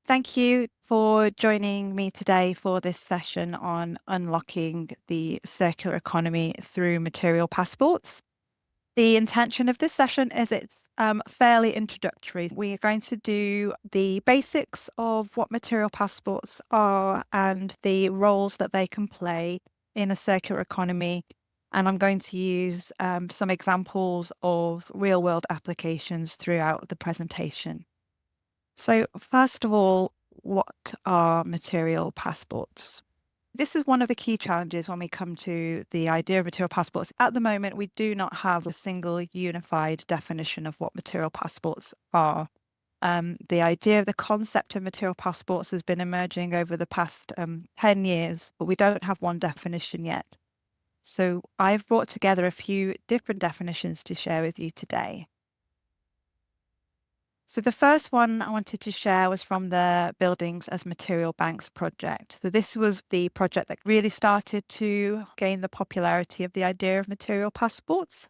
Thank you for joining me today for this session on unlocking the circular economy through material passports. The intention of this session is it's fairly introductory. We are going to do the basics of what material passports are and the roles that they can play in a circular economy. And I'm going to use some examples of real-world applications throughout the presentation. So first of all, what are material passports? This is one of the key challenges when we come to the idea of material passports. At the moment, we do not have a single unified definition of what material passports are. The idea of the concept of material passports has been emerging over the past 10 years, but we don't have one definition yet. So I've brought together a few different definitions to share with you today. So the first one I wanted to share was from the Buildings as Material Banks project. So this was the project that really started to gain the popularity of the idea of material passports.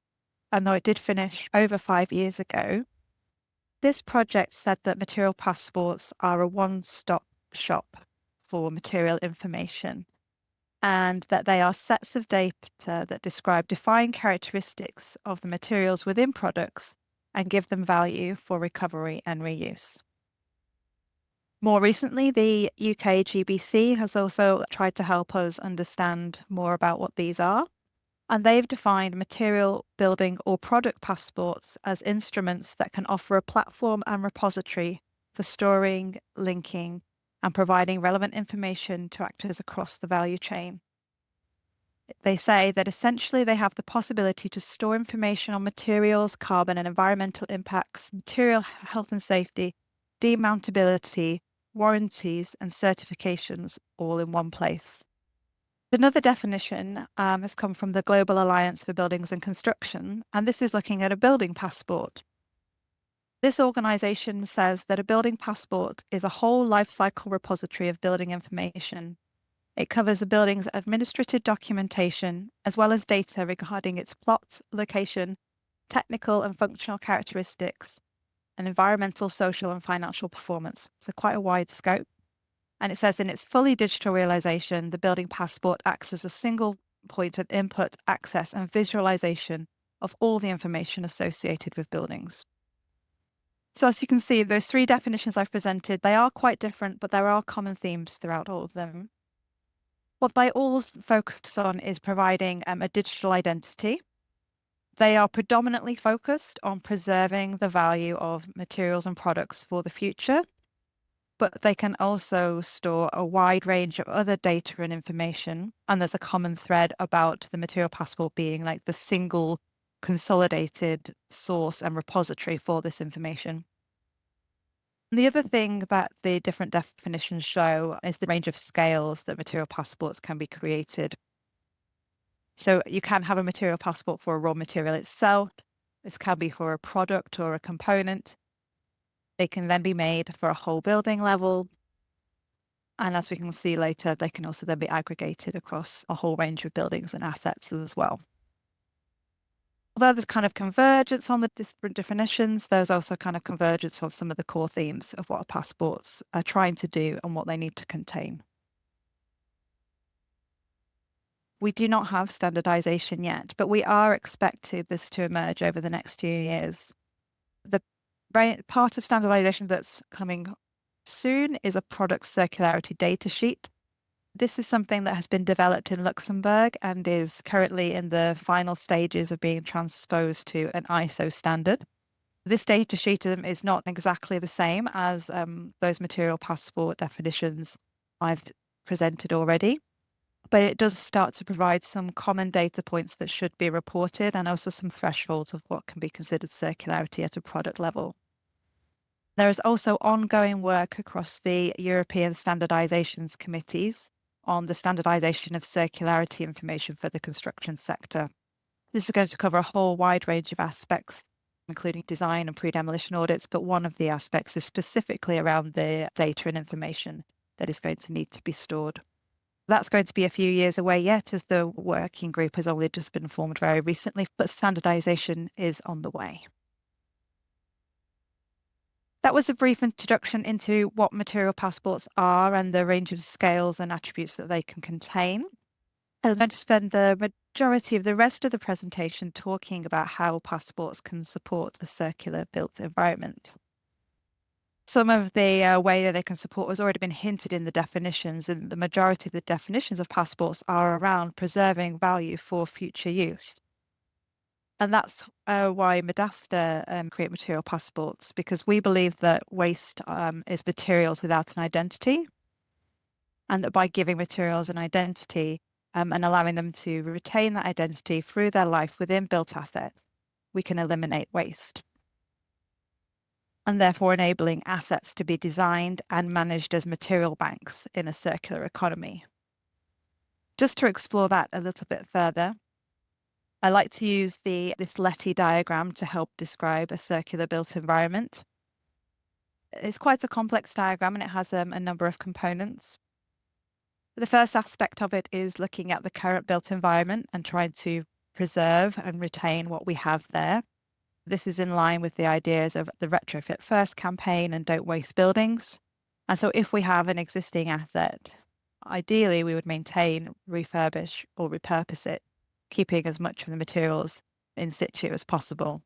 And though it did finish over 5 years ago, this project said that material passports are a one-stop shop for material information, and that they are sets of data that describe defined characteristics of the materials within products and give them value for recovery and reuse. More recently, the UK GBC has also tried to help us understand more about what these are, and they've defined material, building, or product passports as instruments that can offer a platform and repository for storing, linking, and providing relevant information to actors across the value chain. They say that essentially they have the possibility to store information on materials, carbon and environmental impacts, material health and safety, demountability, warranties, and certifications all in one place. Another definition has come from the Global Alliance for Buildings and Construction, and this is looking at a building passport. This organization says that a building passport is a whole life cycle repository of building information. It covers a building's administrative documentation, as well as data regarding its plot, location, technical and functional characteristics, and environmental, social, and financial performance. So quite a wide scope. And it says in its fully digital realization, the building passport acts as a single point of input, access, and visualization of all the information associated with buildings. So as you can see, those three definitions I've presented, they are quite different, but there are common themes throughout all of them. What they all focus on is providing a digital identity. They are predominantly focused on preserving the value of materials and products for the future, but they can also store a wide range of other data and information. And there's a common thread about the material passport being like the single consolidated source and repository for this information. The other thing that the different definitions show is the range of scales that material passports can be created. So you can have a material passport for a raw material itself. This can be for a product or a component. They can then be made for a whole building level. And as we can see later, they can also then be aggregated across a whole range of buildings and assets as well. Although there's kind of convergence on the different definitions, there's also kind of convergence on some of the core themes of what passports are trying to do and what they need to contain. We do not have standardization yet, but we are expecting this to emerge over the next few years. The part of standardization that's coming soon is a product circularity data sheet. This is something that has been developed in Luxembourg and is currently in the final stages of being transposed to an ISO standard. This data sheet is not exactly the same as those material passport definitions I've presented already, but it does start to provide some common data points that should be reported and also some thresholds of what can be considered circularity at a product level. There is also ongoing work across the European standardizations committees on the standardization of circularity information for the construction sector. This is going to cover a whole wide range of aspects, including design and pre-demolition audits, but one of the aspects is specifically around the data and information that is going to need to be stored. That's going to be a few years away yet, as the working group has only just been formed very recently, but standardization is on the way. That was a brief introduction into what material passports are and the range of scales and attributes that they can contain. I'm going to spend the majority of the rest of the presentation talking about how passports can support the circular built environment. Some of the way that they can support has already been hinted in the definitions, and the majority of the definitions of passports are around preserving value for future use. And that's why Madaster create material passports, because we believe that waste is materials without an identity, and that by giving materials an identity and allowing them to retain that identity through their life within built assets, we can eliminate waste, and therefore enabling assets to be designed and managed as material banks in a circular economy. Just to explore that a little bit further, I like to use this Letty diagram to help describe a circular built environment. It's quite a complex diagram and it has a number of components. The first aspect of it is looking at the current built environment and trying to preserve and retain what we have there. This is in line with the ideas of the Retrofit First campaign and Don't Waste Buildings. And so if we have an existing asset, ideally we would maintain, refurbish or repurpose it, keeping as much of the materials in situ as possible.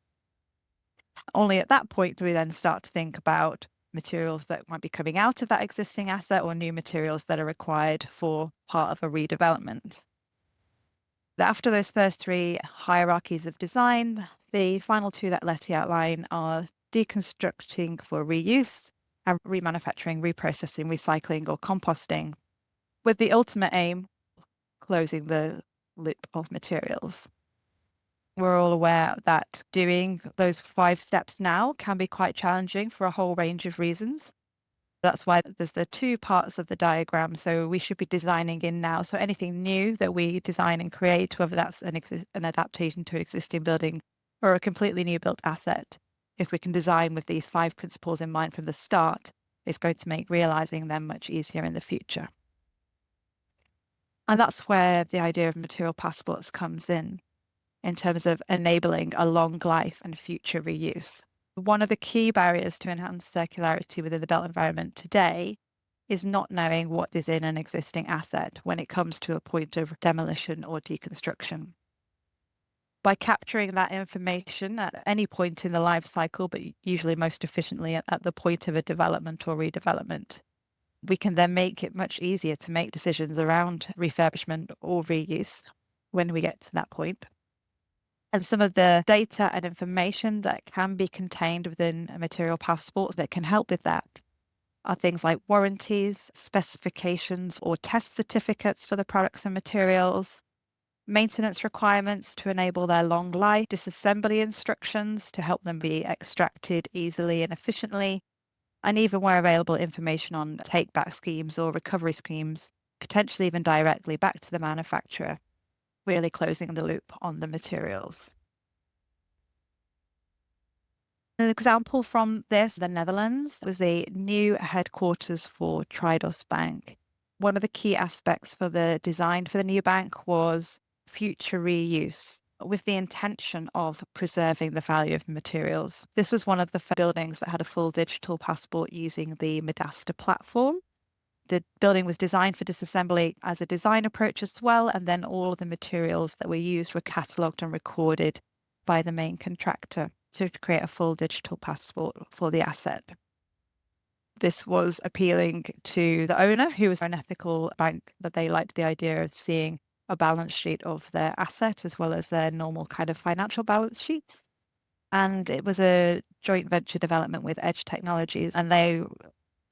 Only at that point do we then start to think about materials that might be coming out of that existing asset or new materials that are required for part of a redevelopment. After those first three hierarchies of design, the final two that Letty outline are deconstructing for reuse and remanufacturing, reprocessing, recycling or composting, with the ultimate aim closing the loop of materials. We're all aware that doing those 5 steps now can be quite challenging for a whole range of reasons. That's why there's the 2 parts of the diagram. So we should be designing in now. So anything new that we design and create, whether that's an adaptation to an existing building or a completely new built asset, if we can design with these 5 principles in mind from the start, it's going to make realizing them much easier in the future. And that's where the idea of material passports comes in terms of enabling a long life and future reuse. One of the key barriers to enhanced circularity within the built environment today is not knowing what is in an existing asset when it comes to a point of demolition or deconstruction. By capturing that information at any point in the life cycle, but usually most efficiently at the point of a development or redevelopment, we can then make it much easier to make decisions around refurbishment or reuse when we get to that point. And some of the data and information that can be contained within a material passport that can help with that are things like warranties, specifications or test certificates for the products and materials, maintenance requirements to enable their long life, disassembly instructions to help them be extracted easily and efficiently, and even where available information on take-back schemes or recovery schemes, potentially even directly back to the manufacturer, really closing the loop on the materials. An example from this, the Netherlands, was a new headquarters for Triodos Bank. One of the key aspects for the design for the new bank was future reuse, with the intention of preserving the value of materials. This was one of the buildings that had a full digital passport using the Madaster platform. The building was designed for disassembly as a design approach as well, and then all of the materials that were used were catalogued and recorded by the main contractor to create a full digital passport for the asset. This was appealing to the owner, who was an ethical bank, that they liked the idea of seeing a balance sheet of their asset as well as their normal kind of financial balance sheets. And it was a joint venture development with Edge Technologies, and they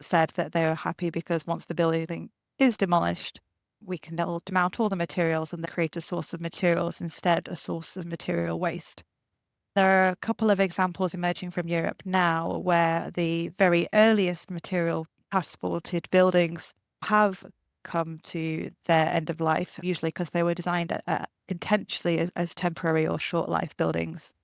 said that they were happy because once the building is demolished, we can demount all the materials and create a source of materials instead, a source of material waste. There are a couple of examples emerging from Europe now where the very earliest material passported buildings have come to their end of life, usually because they were designed intentionally as temporary or short life buildings.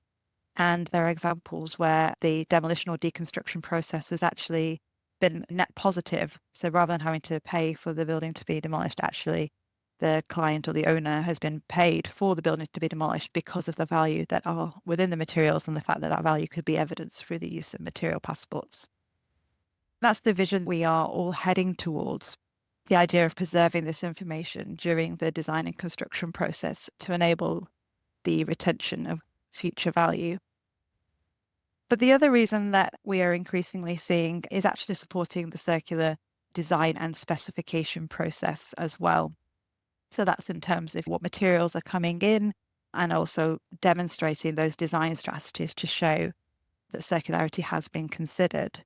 And there are examples where the demolition or deconstruction process has actually been net positive. So rather than having to pay for the building to be demolished, actually the client or the owner has been paid for the building to be demolished because of the value that are within the materials and the fact that that value could be evidenced through the use of material passports. That's the vision we are all heading towards. The idea of preserving this information during the design and construction process to enable the retention of future value. But the other reason that we are increasingly seeing is actually supporting the circular design and specification process as well. So that's in terms of what materials are coming in and also demonstrating those design strategies to show that circularity has been considered.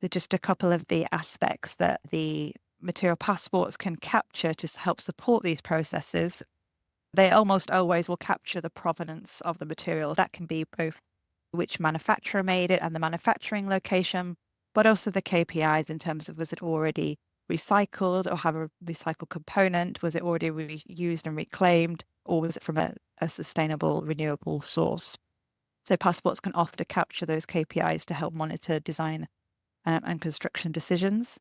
They're just a couple of the aspects that the material passports can capture to help support these processes. They almost always will capture the provenance of the materials. That can be both which manufacturer made it and the manufacturing location, but also the KPIs in terms of was it already recycled or have a recycled component? Was it already reused and reclaimed? Or was it from a sustainable, renewable source? So passports can often capture those KPIs to help monitor design and construction decisions.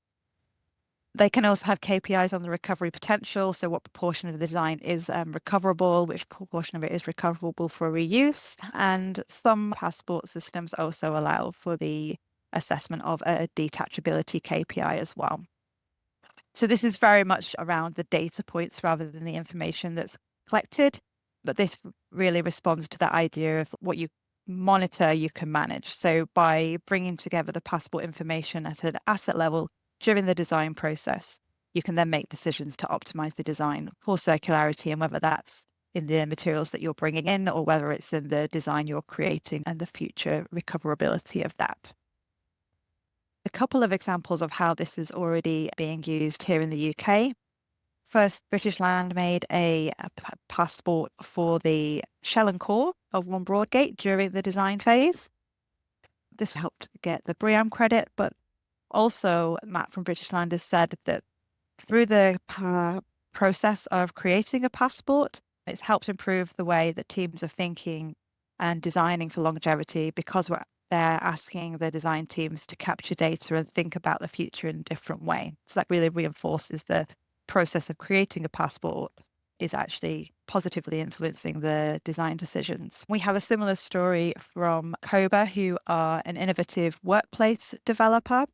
They can also have KPIs on the recovery potential. So what proportion of the design is recoverable, which proportion of it is recoverable for reuse. And some passport systems also allow for the assessment of a detachability KPI as well. So this is very much around the data points rather than the information that's collected. But this really responds to that idea of what you monitor, you can manage. So by bringing together the passport information at an asset level during the design process, you can then make decisions to optimize the design for circularity, and whether that's in the materials that you're bringing in or whether it's in the design you're creating and the future recoverability of that. A couple of examples of how this is already being used here in the UK. First, British Land made a passport for the shell and core of One Broadgate during the design phase. This helped get the BREEAM credit, but also Matt from British Land has said that through the process of creating a passport, it's helped improve the way that teams are thinking and designing for longevity because they're asking the design teams to capture data and think about the future in a different way. So that really reinforces the process of creating a passport is actually positively influencing the design decisions. We have a similar story from Koba, who are an innovative workplace developer.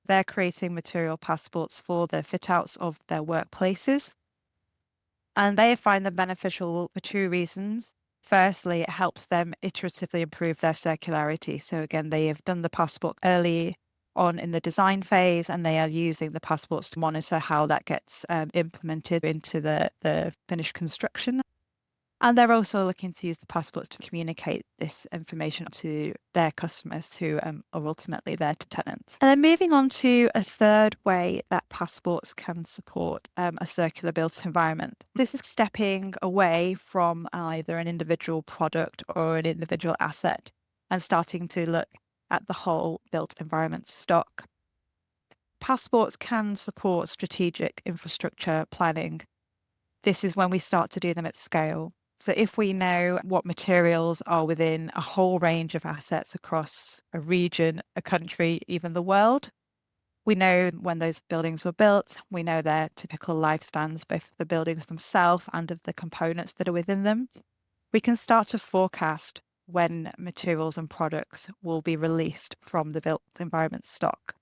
They're creating material passports for the fit outs of their workplaces. And they find them beneficial for two reasons. Firstly, it helps them iteratively improve their circularity. So again, they have done the passport early on in the design phase, and they are using the passports to monitor how that gets implemented into the finished construction. And they're also looking to use the passports to communicate this information to their customers who are ultimately their tenants. And then moving on to a third way that passports can support a circular built environment. This is stepping away from either an individual product or an individual asset and starting to look at the whole built environment stock. Passports can support strategic infrastructure planning. This is when we start to do them at scale. So if we know what materials are within a whole range of assets across a region, a country, even the world, we know when those buildings were built, we know their typical lifespans, both of the buildings themselves and of the components that are within them. We can start to forecast when materials and products will be released from the built environment stock.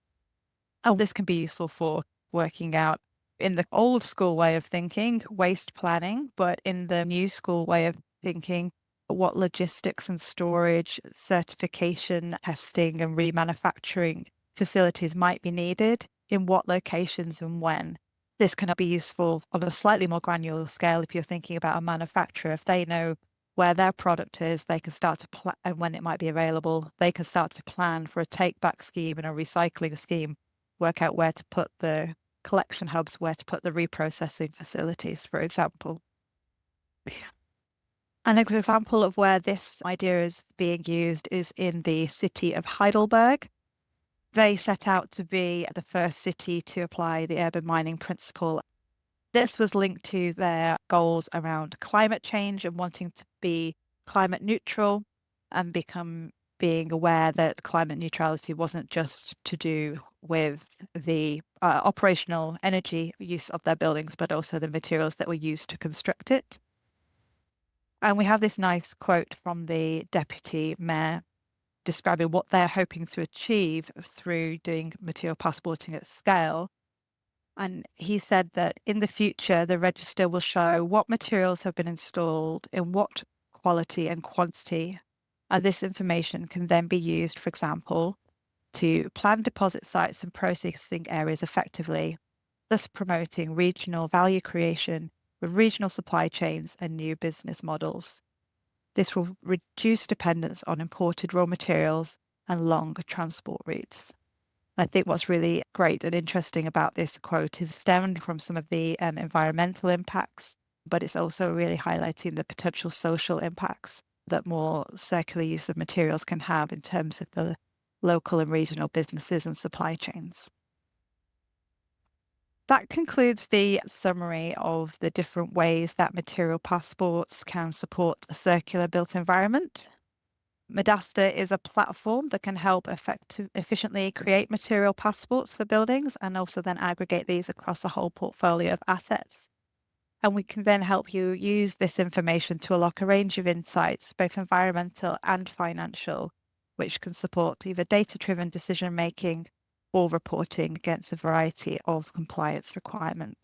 And this can be useful for working out in the old school way of thinking, waste planning, but in the new school way of thinking, what logistics and storage, certification, testing and remanufacturing facilities might be needed, in what locations and when. This can be useful on a slightly more granular scale if you're thinking about a manufacturer. If they know where their product is, they can start to plan, and when it might be available, they can start to plan for a take-back scheme and a recycling scheme, work out where to put the collection hubs, where to put the reprocessing facilities, for example. An example of where this idea is being used is in the city of Heidelberg. They set out to be the first city to apply the urban mining principle. This was linked to their goals around climate change and wanting to be climate neutral and being aware that climate neutrality wasn't just to do with the operational energy use of their buildings, but also the materials that were used to construct it. And we have this nice quote from the deputy mayor. describing what they're hoping to achieve through doing material passporting at scale. And he said that in the future, the register will show what materials have been installed in what quality and quantity. And this information can then be used, for example, to plan deposit sites and processing areas effectively, thus promoting regional value creation with regional supply chains and new business models. This will reduce dependence on imported raw materials and long transport routes. I think what's really great and interesting about this quote is stemmed from some of the environmental impacts, but it's also really highlighting the potential social impacts that more circular use of materials can have in terms of the local and regional businesses and supply chains. That concludes the summary of the different ways that material passports can support a circular built environment. Madaster is a platform that can help efficiently create material passports for buildings and also then aggregate these across a whole portfolio of assets. And we can then help you use this information to unlock a range of insights, both environmental and financial, which can support either data-driven decision making or reporting against a variety of compliance requirements.